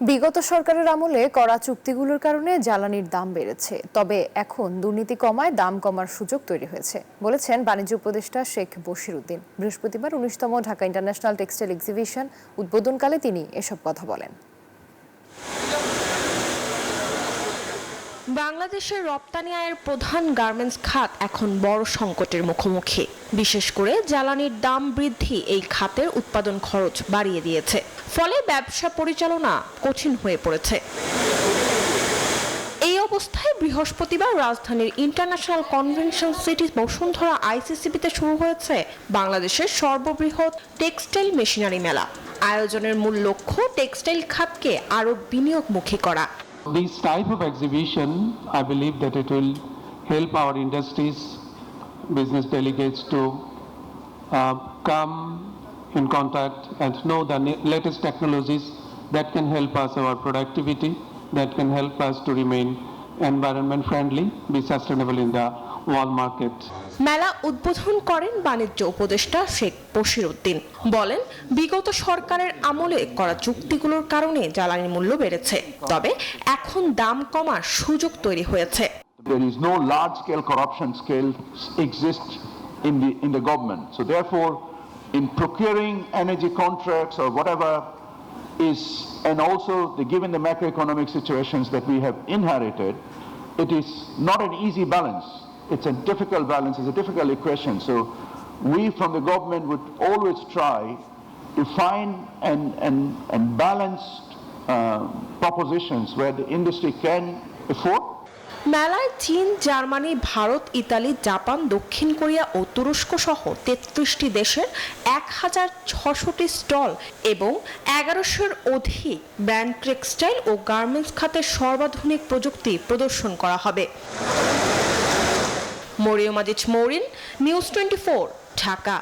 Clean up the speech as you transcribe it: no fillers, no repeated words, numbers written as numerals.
বিগত সরকারের আমলে করা চুক্তিগুলোর কারণে জ্বালানির দাম বেড়েছে, তবে এখন দুর্নীতি কমায় দাম কমার সুযোগ তৈরি হয়েছে বলেছেন বাণিজ্য উপদেষ্টা শেখ বশির উদ্দিন। বৃহস্পতিবার ১৯তম ঢাকা ইন্টারন্যাশনাল টেক্সটাইল এক্সিবিশন উদ্বোধনকালে তিনি এসব কথা বলেন। বাংলাদেশের রপ্তানি আয়ের প্রধান গার্মেন্টস খাত এখন বড় সংকটের মুখোমুখি। বিশেষ করে জ্বালানির দাম বৃদ্ধি এই খাতের উৎপাদন খরচ বাড়িয়ে দিয়েছে, ফলে ব্যবসা পরিচালনা কঠিন হয়ে পড়েছে। এই অবস্থায় বৃহস্পতিবার রাজধানীর ইন্টারন্যাশনাল কনভেনশন সিটি বসুন্ধরা আইসিসিবিতে শুরু হয়েছে বাংলাদেশের সর্ববৃহৎ টেক্সটাইল মেশিনারি মেলা। আয়োজনের মূল লক্ষ্য টেক্সটাইল খাতকে আরও বিনিয়োগমুখী করা। This type of exhibition, I believe that it will help our industries, business delegates to come in contact and know the latest technologies that can help us our productivity, that can help us to remain environment friendly, be sustainable in the world market. মেলা উদ্বোধন করেন বাণিজ্য উপদেষ্টা শেখ বশির উদ্দিন। বলেন, বিগত সরকারের আমলে করা চুক্তিগুলোর কারণে জ্বালানি মূল্য বেড়েছে, তবে এখন দাম কমার সুযোগ তৈরি হয়েছে। There is no large scale corruption scale exists in the government, so therefore in procuring energy contracts or whatever is, and also given the macroeconomic situations that we have inherited, it is not an easy balance. It's a difficult balance, it's a difficult equation. So we from the government would always try to find and balanced propositions where the industry can afford. মেলায় চীন, Germany, Bharat, Italy, Japan, দক্ষিণ Korea ও তুরস্ক সহ ৩৩টি দেশের ১,৬০০টি stall এবং ১১০০-এর অধিক brand textile ও garments খাতের সর্বাধুনিক প্রযুক্তি প্রদর্শন করা হবে। মরিয়ম আজিজ মৌরিন, নিউজ 24, ঢাকা।